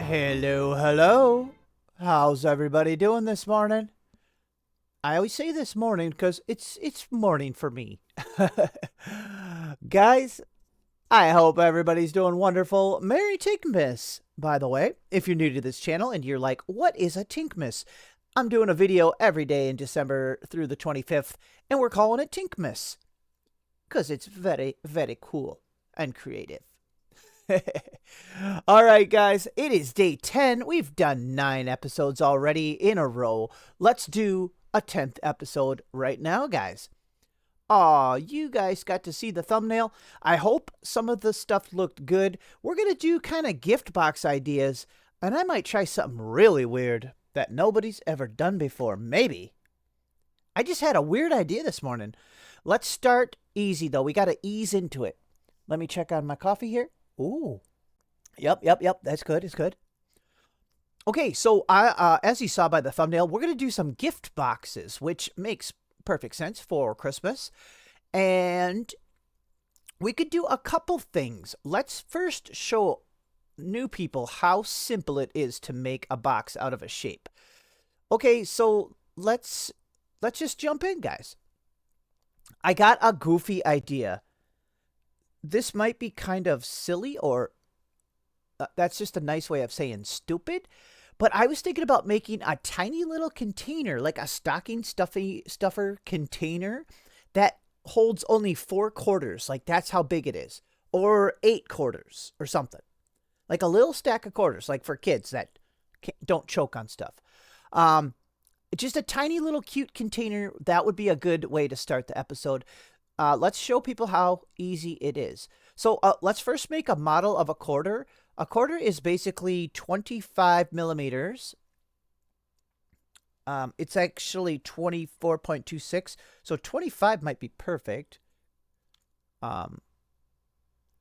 Hello, hello. How's everybody doing this morning? I always say this morning because it's morning for me. Guys, I hope everybody's doing wonderful. Merry Tinkmiss, by the way. If you're new to this channel and you're like, what is a Tinkmiss? I'm doing a video every day in December through the 25th, and we're calling it Tinkmiss because it's very, very cool and creative. All right, guys, it is day 10. We've done 9 episodes already in a row. Let's do a 10th episode right now, guys. Aw, you guys got to see the thumbnail. I hope some of the stuff looked good. We're going to do kind of gift box ideas, and I might try something really weird that nobody's ever done before. Maybe. I just had a weird idea this morning. Let's start easy, though. We got to ease into it. Let me check on my coffee here. Ooh. Yep. That's good. It's good. Okay, so as you saw by the thumbnail, we're going to do some gift boxes, which makes perfect sense for Christmas. And we could do a couple things. Let's first show new people how simple it is to make a box out of a shape. Okay, so let's just jump in, guys. I got a goofy idea. This might be kind of silly, or that's just a nice way of saying stupid. But I was thinking about making a tiny little container, like a stocking stuffer container that holds only 4 quarters. Like that's how big it is. Or 8 quarters or something. Like a little stack of quarters, like for kids that don't choke on stuff. Just a tiny little cute container. That would be a good way to start the episode. Let's show people how easy it is. So let's first make a model of a quarter. A quarter is basically 25 millimeters. It's actually 24.26. So 25 might be perfect.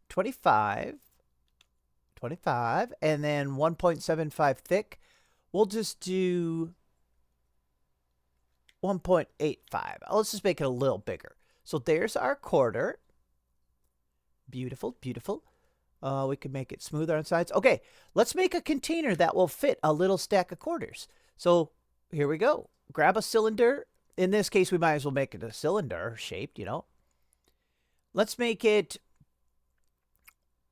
25, and then 1.75 thick. We'll just do 1.85. Let's just make it a little bigger. So there's our quarter. Beautiful, beautiful. We can make it smoother on sides. Okay, let's make a container that will fit a little stack of quarters. So here we go. Grab a cylinder. In this case, we might as well make it a cylinder shaped, you know. Let's make it...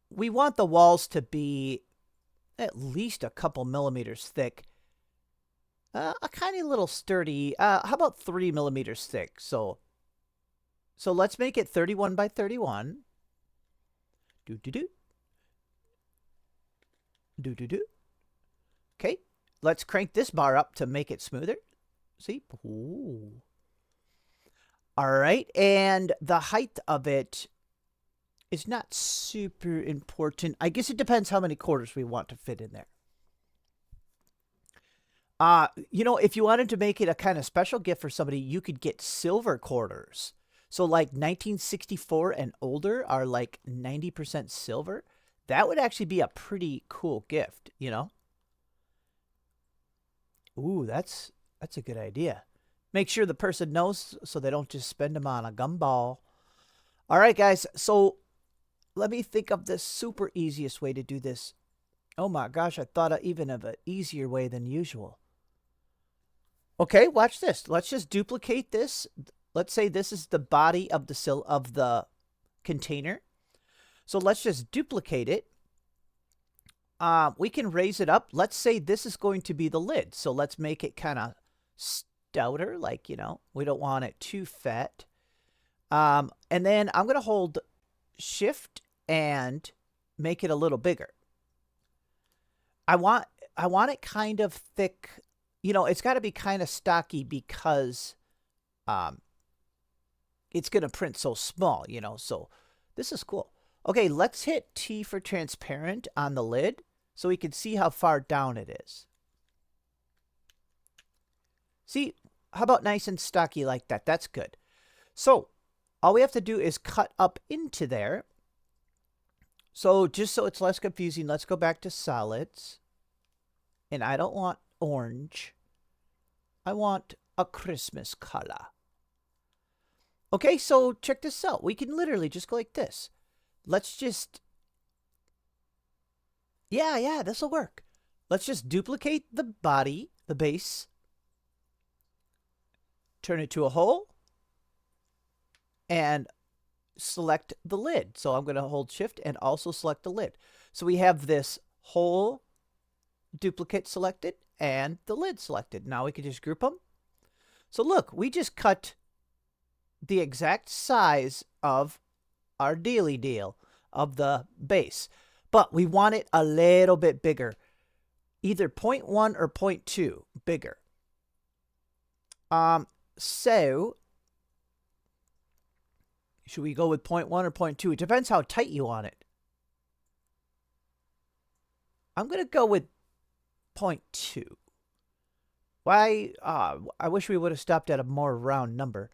We want the walls to be at least a couple millimeters thick. A tiny little sturdy... how about 3 millimeters thick? So let's make it 31 by 31. Do. Okay, let's crank this bar up to make it smoother. See? Ooh. All right, and the height of it is not super important. I guess it depends how many quarters we want to fit in there. You know, if you wanted to make it a kind of special gift for somebody, you could get silver quarters. So like 1964 and older are like 90% silver. That would actually be a pretty cool gift, you know? Ooh, that's a good idea. Make sure the person knows so they don't just spend them on a gumball. All right, guys. So let me think of the super easiest way to do this. Oh my gosh, I thought even of an easier way than usual. Okay, watch this. Let's just duplicate this. Let's say this is the body of the container. So let's just duplicate it. We can raise it up. Let's say this is going to be the lid. So let's make it kind of stouter, like, you know, we don't want it too fat. And then I'm going to hold Shift and make it a little bigger. I want it kind of thick. You know, it's got to be kind of stocky because it's going to print so small, you know. So this is cool. Okay, let's hit T for transparent on the lid so we can see how far down it is. See, how about nice and stocky like that? That's good. So all we have to do is cut up into there. So just so it's less confusing, let's go back to solids. And I don't want orange. I want a Christmas color. Okay, so check this out. We can literally just go like this. Let's just... Yeah, this will work. let's just duplicate the body, the base, turn it to a hole, and select the lid. So I'm going to hold shift and also select the lid. So we have this whole duplicate selected and the lid selected. Now we can just group them. So look, we just cut the exact size of our dealy deal of the base, but we want it a little bit bigger, either 0.1 or 0.2 bigger. So should we go with 0.1 or 0.2? It depends how tight you want it. I'm going to go with 0.2. Why? I wish we would have stopped at a more round number.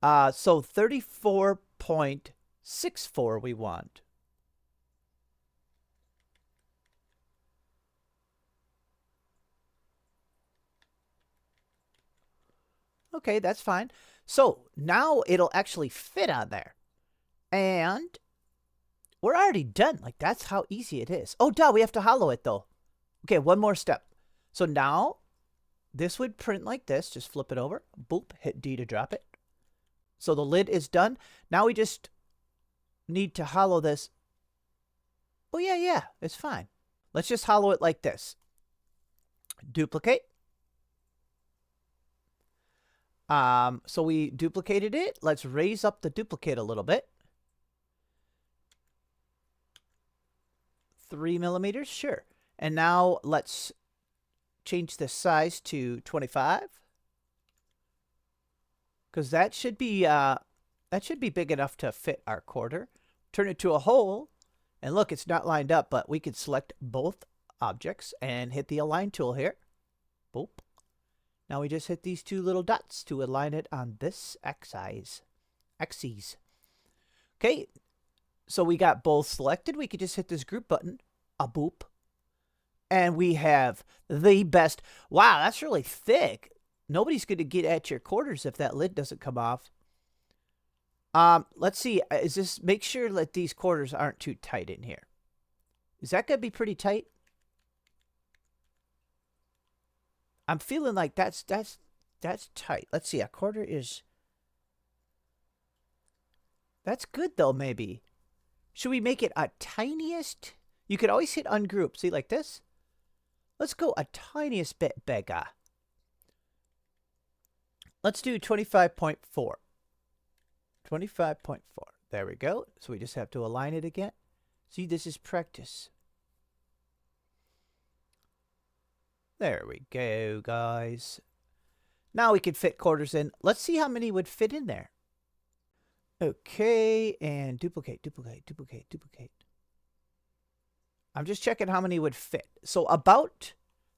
So 34.64 we want. Okay, that's fine. So now it'll actually fit on there. And we're already done. Like, that's how easy it is. Oh, duh, we have to hollow it, though. Okay, one more step. So now this would print like this. Just flip it over. Boop, hit D to drop it. So the lid is done. Now we just need to hollow this. Oh, yeah, it's fine. Let's just hollow it like this. Duplicate. So we duplicated it. Let's raise up the duplicate a little bit. 3 millimeters, sure. And now let's change the size to 25. Because that should be big enough to fit our quarter. Turn it to a hole. And look, it's not lined up, but we could select both objects and hit the align tool here. Boop. Now we just hit these two little dots to align it on this axis. Okay, so we got both selected. We could just hit this group button, a boop. And we have the best. Wow, that's really thick. Nobody's going to get at your quarters if that lid doesn't come off. Let's see. Make sure that these quarters aren't too tight in here. Is that going to be pretty tight? I'm feeling like that's tight. Let's see. A quarter is. That's good though. Maybe. Should we make it a tiniest? You could always hit ungroup. See, like this. Let's go a tiniest bit bigger. Let's do 25.4. 25.4. There we go. So we just have to align it again. See, this is practice. There we go, guys. Now we can fit quarters in. Let's see how many would fit in there. Okay, and duplicate. I'm just checking how many would fit. So about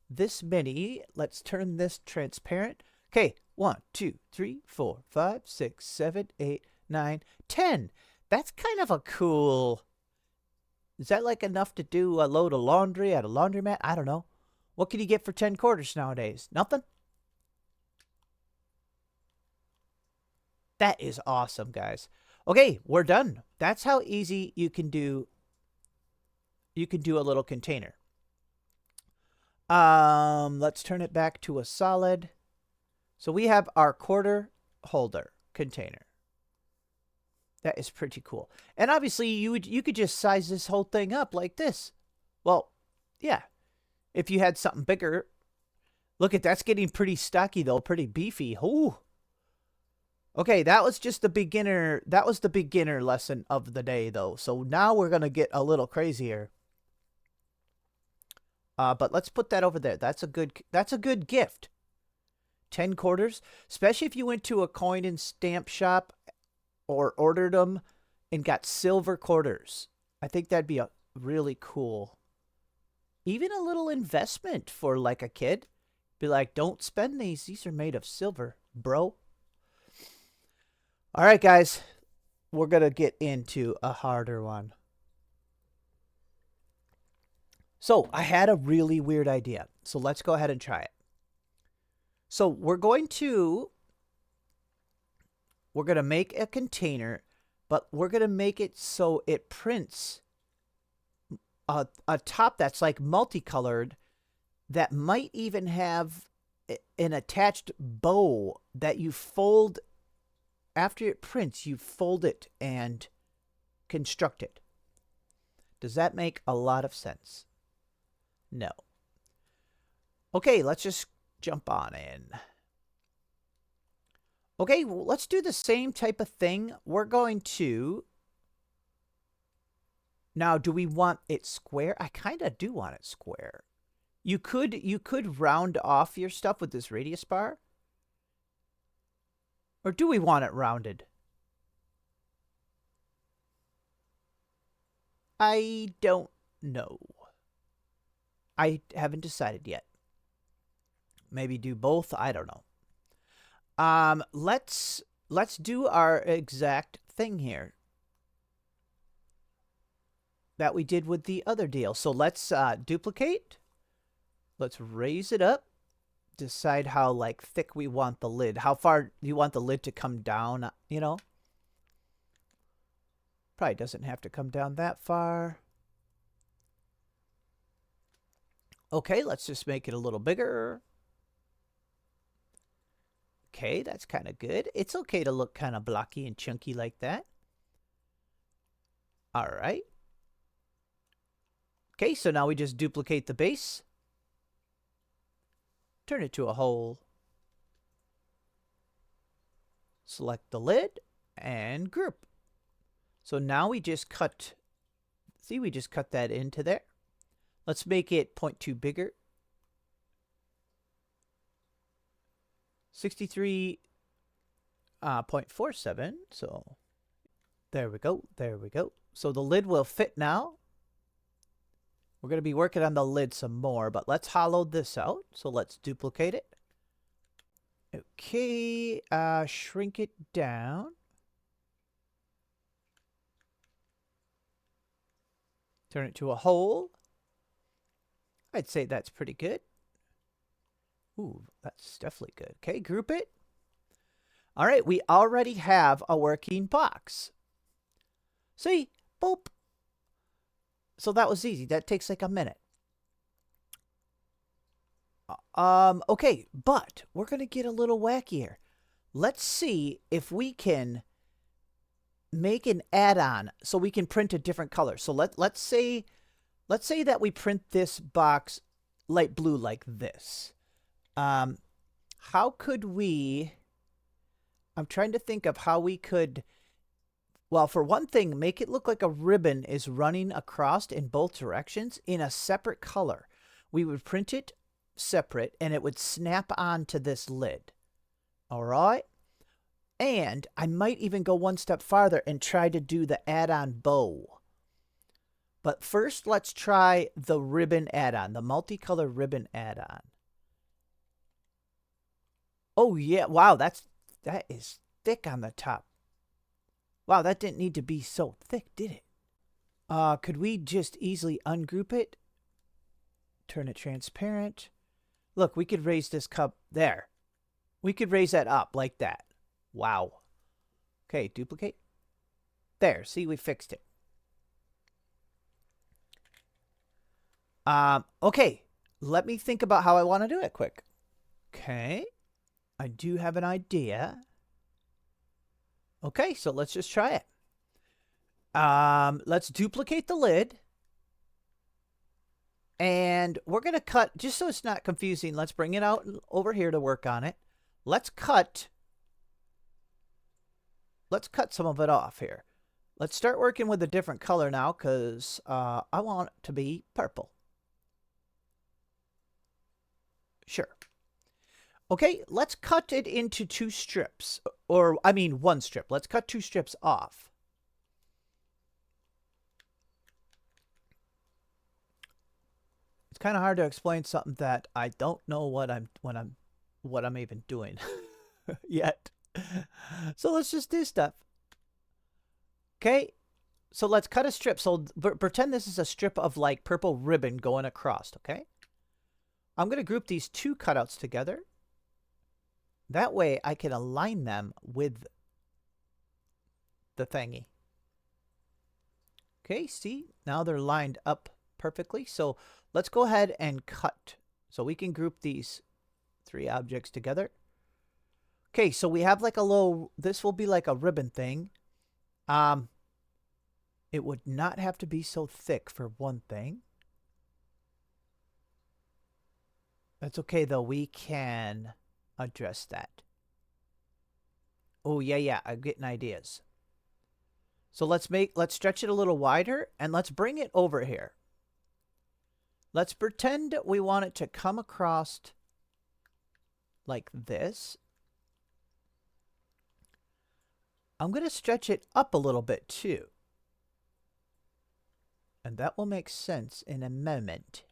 this many. Let's turn this transparent. Okay, 1, 2, 3, 4, 5, 6, 7, 8, 9, 10. That's kind of a cool. Is that like enough to do a load of laundry at a laundromat? I don't know. What can you get for 10 quarters nowadays? Nothing? That is awesome, guys. Okay, we're done. That's how easy you can do a little container. Let's turn it back to a solid. So we have our quarter holder container. That is pretty cool. And obviously you could just size this whole thing up like this. Well, yeah. If you had something bigger. Look at that's getting pretty stocky though, pretty beefy. Ooh. Okay, that was just the beginner. That was the beginner lesson of the day though. So now we're going to get a little crazier. But let's put that over there. That's a good gift. 10 quarters, especially if you went to a coin and stamp shop or ordered them and got silver quarters. I think that'd be really cool. Even a little investment for like a kid. Be like, don't spend these. These are made of silver, bro. All right, guys. We're going to get into a harder one. So I had a really weird idea. So let's go ahead and try it. So we're going to make a container, but we're going to make it so it prints a top that's like multicolored that might even have an attached bow that you fold after it prints. You fold it and construct it. Does that make a lot of sense? No. Okay, let's just jump on in. Okay, well, let's do the same type of thing. We're going to... Now, do we want it square? I kind of do want it square. You could round off your stuff with this radius bar. Or do we want it rounded? I don't know. I haven't decided yet. Maybe do both. I don't know. Let's do our exact thing here that we did with the other deal. So let's duplicate. Let's raise it up. Decide how like thick we want the lid. How far do you want the lid to come down, you know? Probably doesn't have to come down that far. Okay, let's just make it a little bigger. Okay, that's kind of good. It's okay to look kind of blocky and chunky like that. All right. Okay, so now we just duplicate the base. Turn it to a hole. Select the lid and group. So now we just cut, see, we just cut that into there. Let's make it 0.2 bigger. 63.47. So there we go. There we go. So the lid will fit now. We're going to be working on the lid some more, but let's hollow this out. So let's duplicate it. Okay, shrink it down. Turn it to a hole. I'd say that's pretty good. Ooh, that's definitely good. Okay, group it. All right, we already have a working box. See? Boop. So that was easy. That takes like a minute. Okay, but we're going to get a little wackier. Let's see if we can make an add-on so we can print a different color. So let's say that we print this box light blue like this. How could we... I'm trying to think of how we could... Well, for one thing, make it look like a ribbon is running across in both directions in a separate color. We would print it separate, and it would snap onto this lid. All right? And I might even go one step farther and try to do the add-on bow. But first, let's try the ribbon add-on, the multicolor ribbon add-on. Oh, yeah. Wow, that is thick on the top. Wow, that didn't need to be so thick, did it? Could we just easily ungroup it? Turn it transparent. Look, we could raise this cup there. We could raise that up like that. Wow. Okay, duplicate. There, see, we fixed it. Okay, let me think about how I want to do it quick. Okay, I do have an idea. Okay, so let's just try it. Let's duplicate the lid. And we're going to cut, just so it's not confusing, let's bring it out over here to work on it. Let's cut some of it off here. Let's start working with a different color now because I want it to be purple. Sure. Okay, let's cut it into 2 strips. Or, I mean, 1 strip. Let's cut 2 strips off. It's kind of hard to explain something that I don't know what I'm even doing yet. So let's just do stuff. Okay, so let's cut a strip. So pretend this is a strip of like purple ribbon going across, okay? I'm going to group these 2 cutouts together. That way I can align them with the thingy. Okay, see? Now they're lined up perfectly. So let's go ahead and cut So we can group these 3 objects together. Okay, so we have like a little, this will be like a ribbon thing. It would not have to be so thick for one thing. That's okay though, we can address that. Oh yeah, I'm getting ideas. So let's stretch it a little wider and let's bring it over here. Let's pretend we want it to come across like this. I'm going to stretch it up a little bit too. And that will make sense in a moment.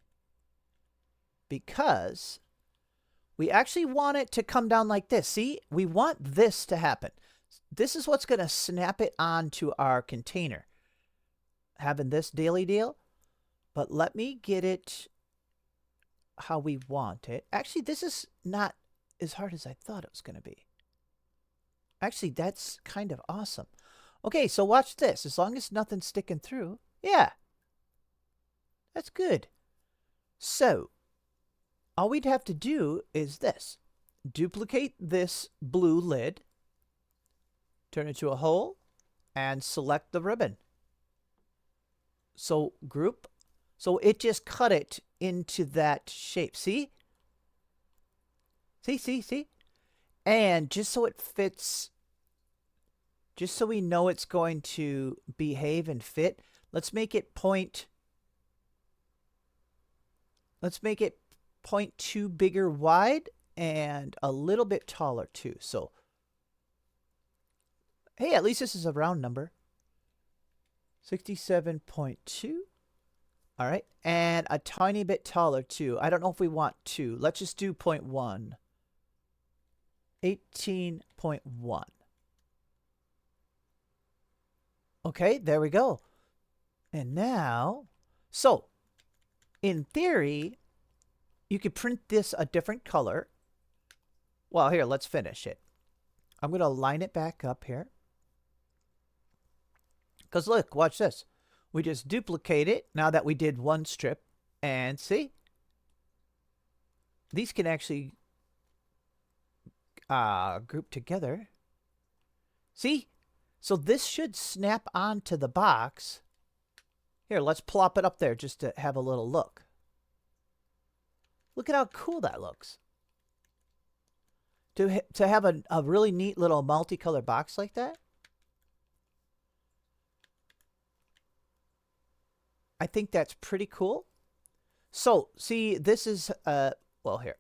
Because we actually want it to come down like this. See, we want this to happen. This is what's going to snap it onto our container. Having this daily deal. But let me get it how we want it. Actually, this is not as hard as I thought it was going to be. Actually, that's kind of awesome. Okay, so watch this. As long as nothing's sticking through. Yeah. That's good. So, all we'd have to do is this. Duplicate this blue lid. Turn it to a hole. And select the ribbon. So, group. So, it just cut it into that shape. See? See? And just so it fits, just so we know it's going to behave and fit, let's make it point. Let's make it 0.2 bigger wide and a little bit taller too. So, hey, at least this is a round number. 67.2. All right. And a tiny bit taller too. I don't know if we want 2. Let's just do 0.1. 18.1. Okay, there we go. And now, so, in theory, you could print this a different color. Well, here, let's finish it. I'm going to line it back up here. Because look, watch this. We just duplicate it now that we did one strip. And see? These can actually group together. See? So this should snap onto the box. Here, let's plop it up there just to have a little look. Look at how cool that looks. To have a really neat little multicolored box like that. I think that's pretty cool. So, see, this is, well, here.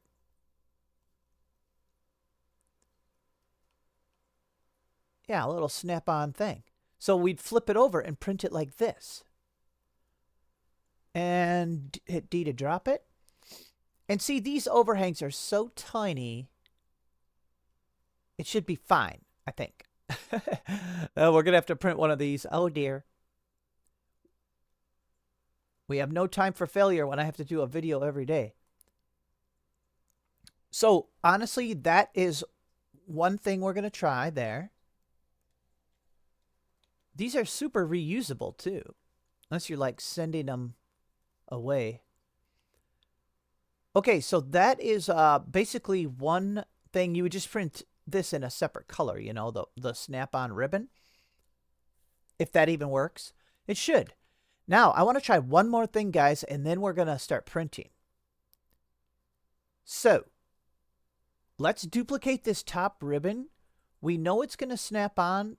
Yeah, a little snap-on thing. So we'd flip it over and print it like this. And hit D to drop it. And see, these overhangs are so tiny. It should be fine, I think. We're going to have to print one of these. Oh, dear. We have no time for failure when I have to do a video every day. So, honestly, that is one thing we're going to try there. These are super reusable, too. Unless you're, like, sending them away. Okay, so that is basically one thing. You would just print this in a separate color, you know, the snap-on ribbon. If that even works. It should. Now, I want to try one more thing, guys, and then we're going to start printing. So, let's duplicate this top ribbon. We know it's going to snap on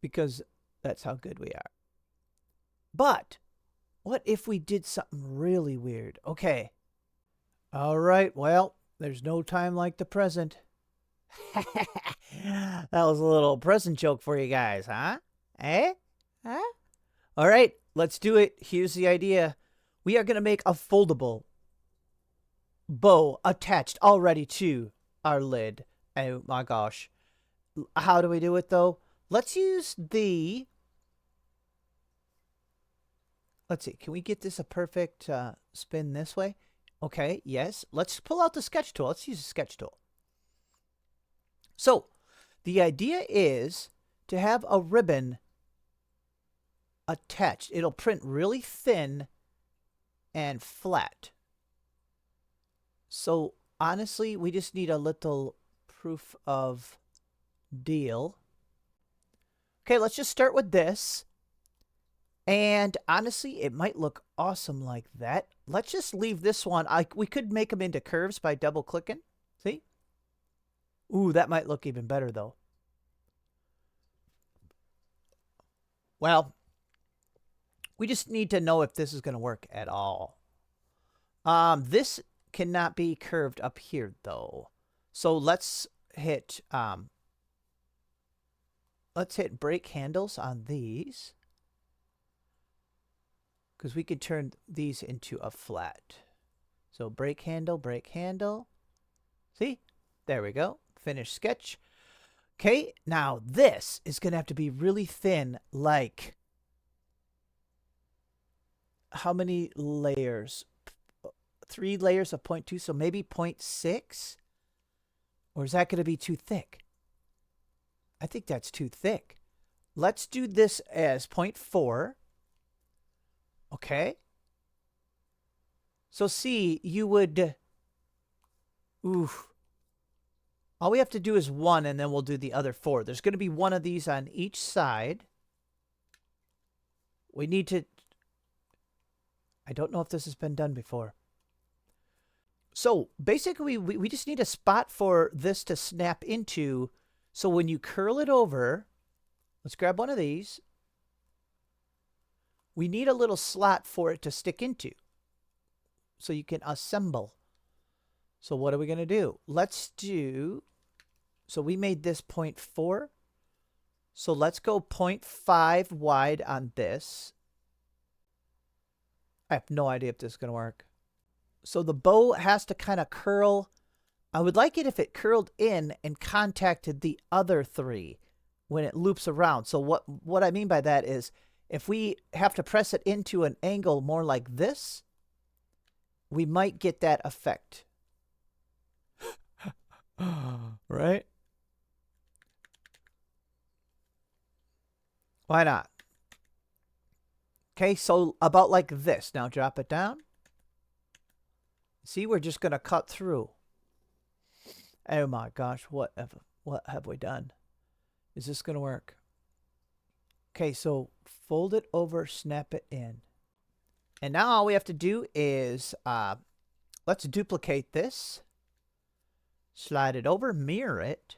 because that's how good we are. But what if we did something really weird? Okay. All right. Well, there's no time like the present. That was a little present joke for you guys, huh? Eh? Huh? All right. Let's do it. Here's the idea. We are going to make a foldable bow attached already to our lid. Oh my gosh. How do we do it though? Let's use the... Let's see. Can we get this a perfect spin this way? Okay. Yes. Let's pull out the sketch tool. Let's use the sketch tool. So, the idea is to have a ribbon attached. It'll print really thin and flat. So honestly, we just need a little proof of deal. Okay, let's just start with this. And honestly, it might look awesome like that. Let's just leave this one. We could make them into curves by double clicking. See? Ooh, that might look even better though. Well, we just need to know if this is going to work at all. This cannot be curved up here though. So let's hit brake handles on these, because we could turn these into a flat. So brake handle, brake handle. See? There we go. Finish sketch. Okay, now this is going to have to be really thin, like how many layers? 3 layers of 0.2, so maybe 0.6? Or is that going to be too thick? I think that's too thick. Let's do this as 0.4. Okay. So see, you would... Oof. All we have to do is 1, and then we'll do the other 4. There's going to be 1 of these on each side. We need to... I don't know if this has been done before. So basically, we just need a spot for this to snap into. So when you curl it over, let's grab one of these. We need a little slot for it to stick into, so you can assemble. So what are we going to do? Let's do, so we made this 0.4. So let's go 0.5 wide on this. I have no idea if this is going to work. So the bow has to kind of curl. I would like it if it curled in and contacted the other 3 when it loops around. So what I mean by that is, if we have to press it into an angle more like this, we might get that effect. Right? Why not? Okay, so about like this. Now drop it down. See, we're just going to cut through. Oh my gosh, what have we done? Is this going to work? Okay, so fold it over, snap it in. And now all we have to do is, let's duplicate this. Slide it over, mirror it.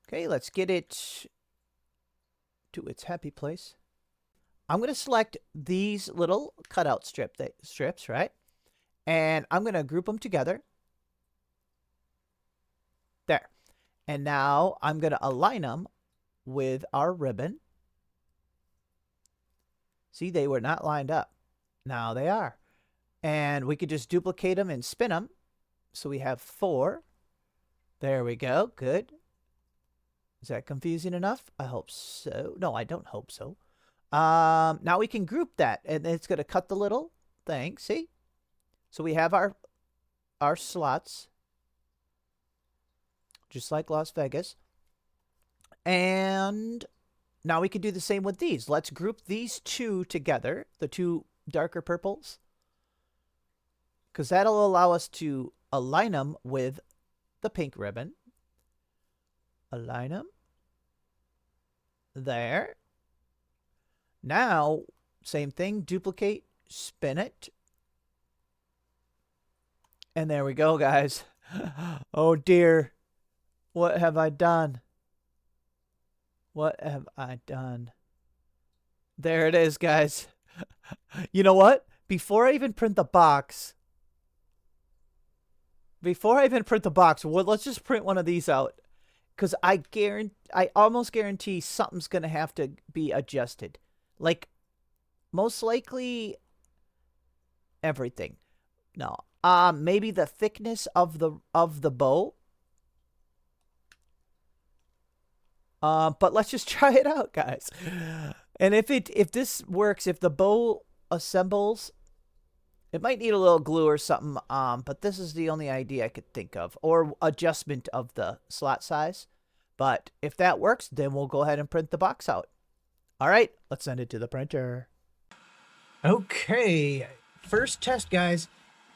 Okay, let's get it to its happy place. I'm going to select these little cutout strips, right? And I'm going to group them together. There. And now I'm going to align them with our ribbon. See, they were not lined up. Now they are. And we could just duplicate them and spin them. So we have 4. There we go. Good. Is that confusing enough? I hope so. No, I don't hope so. Now we can group that, and it's going to cut the little thing. See? So we have our slots, just like Las Vegas. And now we can do the same with these. Let's group these 2 together, the 2 darker purples, because that'll allow us to align them with the pink ribbon. Align them. There. Now, same thing, duplicate, spin it. And there we go, guys. Oh dear. What have I done? What have I done? There it is, guys. You know what? Before I even print the box, well, let's just print one of these out. Because I almost guarantee something's going to have to be adjusted. Like, most likely everything. No. Maybe the thickness of the bow. But let's just try it out, guys. And if this works, if the bow assembles, it might need a little glue or something. But this is the only idea I could think of, or adjustment of the slot size. But if that works, then we'll go ahead and print the box out. All right, let's send it to the printer. Okay, first test, guys.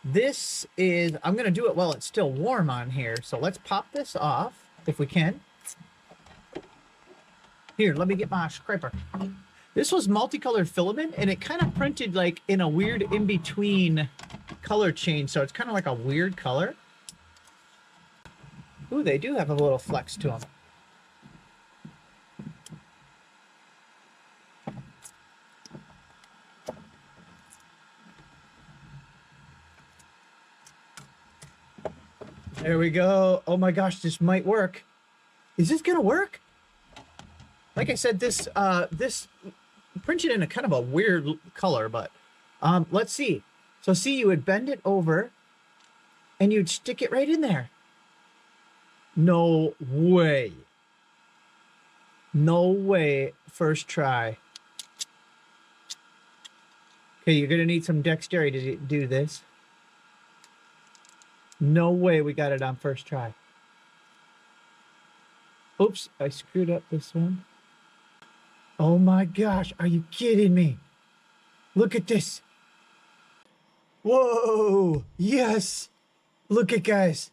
This is, I'm going to do it while it's still warm on here. So let's pop this off if we can. Here, let me get my scraper. This was multicolored filament, and it kind of printed like in a weird in-between color change. So it's kind of like a weird color. Ooh, they do have a little flex to them. There we go. Oh my gosh, this might work. Is this gonna work? Like I said, this printed in a kind of a weird color, but let's see. So see, you would bend it over and you'd stick it right in there. No way. No way. First try. Okay, you're gonna need some dexterity to do this. No way we got it on first try. Oops, I screwed up this one. Oh my gosh, are you kidding me? Look at this. Whoa, yes. Look at, guys.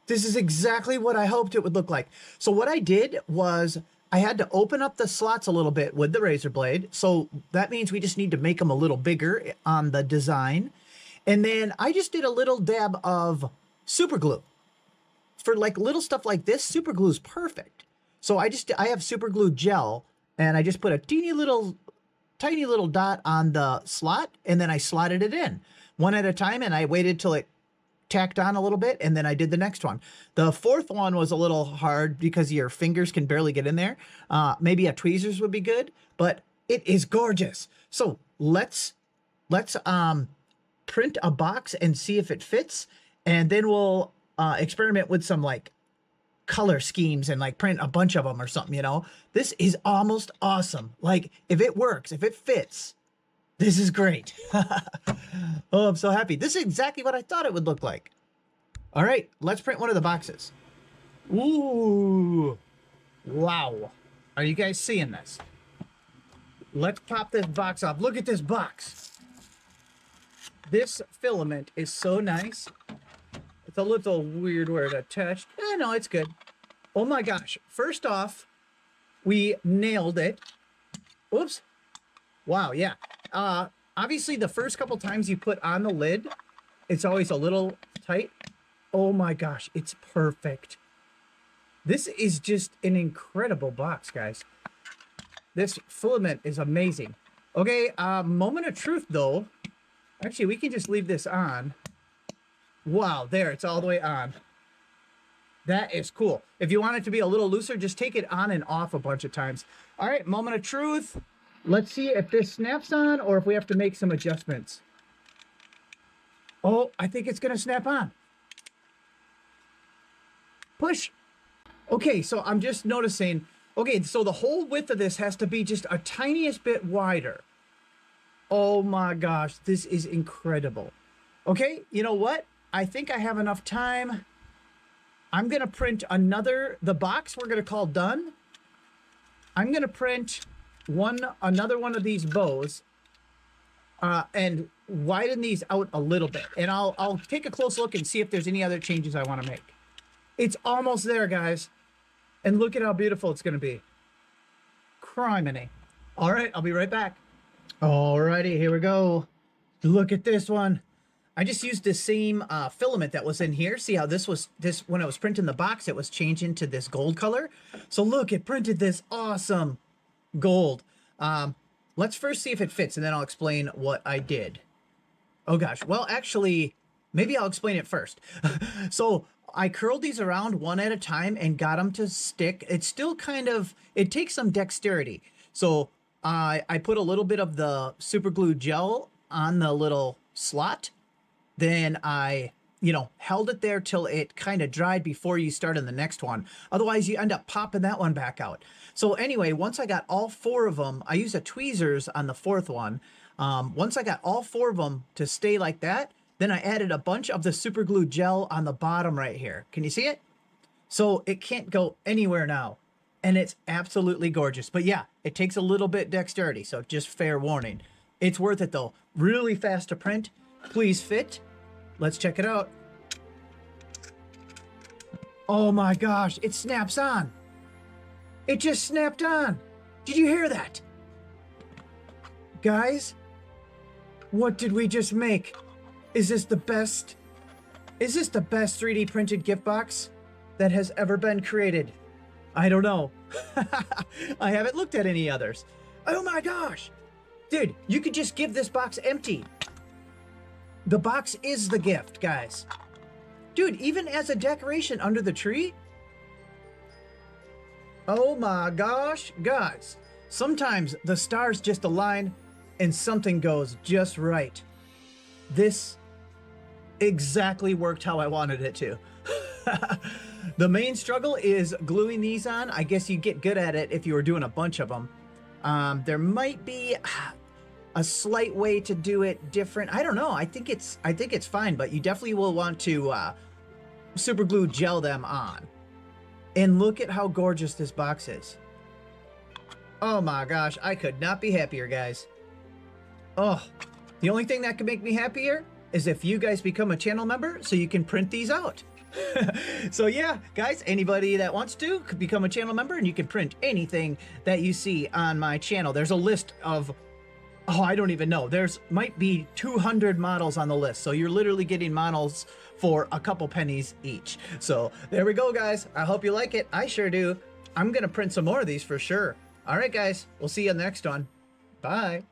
This is exactly what I hoped it would look like. So what I did was I had to open up the slots a little bit with the razor blade. So that means we just need to make them a little bigger on the design. And then I just did a little dab of super glue. For like little stuff like this, super glue is perfect. So I have super glue gel, and I just put a tiny little dot on the slot, and then I slotted it in one at a time, and I waited till it tacked on a little bit, and then I did the next one. The fourth one was a little hard because your fingers can barely get in there. Maybe a tweezers would be good, but it is gorgeous. So let's print a box and see if it fits, and then we'll experiment with some like color schemes and like print a bunch of them or something, you know. This is almost awesome. Like, if it works, if it fits, this is great. Oh, I'm so happy. This is exactly what I thought it would look like. All right, let's print one of the boxes. Ooh, wow. Are you guys seeing this? Let's pop this box off. Look at this box. This filament is so nice. It's a little weird where it attached. No, it's good. Oh my gosh. First off, we nailed it. Oops. Wow, yeah. Obviously, the first couple times you put on the lid, it's always a little tight. Oh my gosh, it's perfect. This is just an incredible box, guys. This filament is amazing. Okay, moment of truth, though. Actually, we can just leave this on. Wow, there, it's all the way on. That is cool. If you want it to be a little looser, just take it on and off a bunch of times. All right, moment of truth. Let's see if this snaps on or if we have to make some adjustments. Oh, I think it's going to snap on. Push. Okay, so I'm just noticing. Okay, so the whole width of this has to be just a tiniest bit wider. Oh my gosh, this is incredible. Okay, you know what? I think I have enough time. I'm going to print the box we're going to call done. I'm going to print another one of these bows and widen these out a little bit. And I'll take a close look and see if there's any other changes I want to make. It's almost there, guys. And look at how beautiful it's going to be. Criminy. All right, I'll be right back. Alrighty, here we go. Look at this one. I just used the same filament that was in here. See how when I was printing the box, it was changing to this gold color. So look, it printed this awesome gold. Let's first see if it fits, and then I'll explain what I did. Oh gosh, well actually, maybe I'll explain it first. So I curled these around one at a time and got them to stick. It's still it takes some dexterity. So I put a little bit of the super glue gel on the little slot. Then I, held it there till it kind of dried before you start on the next one. Otherwise, you end up popping that one back out. So anyway, once I got all four of them, I used a tweezers on the fourth one. Once I got all four of them to stay like that, then I added a bunch of the super glue gel on the bottom right here. Can you see it? So it can't go anywhere now. And it's absolutely gorgeous. But yeah, it takes a little bit dexterity, so just fair warning. It's worth it though. Really fast to print. Please fit. Let's check it out. Oh my gosh, it snaps on. It just snapped on. Did you hear that? Guys, what did we just make? Is this the best? Is this the best 3D printed gift box that has ever been created? I don't know. I haven't looked at any others. Oh my gosh. Dude, you could just give this box empty. The box is the gift, guys. Dude, even as a decoration under the tree? Oh my gosh, guys. Sometimes the stars just align and something goes just right. This exactly worked how I wanted it to. The main struggle is gluing these on. I guess you'd get good at it if you were doing a bunch of them. There might be a slight way to do it different. I don't know. I think it's fine, but you definitely will want to super glue gel them on. And look at how gorgeous this box is. Oh my gosh, I could not be happier, guys. Oh, the only thing that could make me happier is if you guys become a channel member so you can print these out. So yeah, guys, anybody that wants to could become a channel member and you can print anything that you see on my channel. There's a list of, oh, I don't even know. There's might be 200 models on the list. So you're literally getting models for a couple pennies each. So there we go, guys. I hope you like it. I sure do. I'm going to print some more of these for sure. All right, guys, we'll see you on the next one. Bye.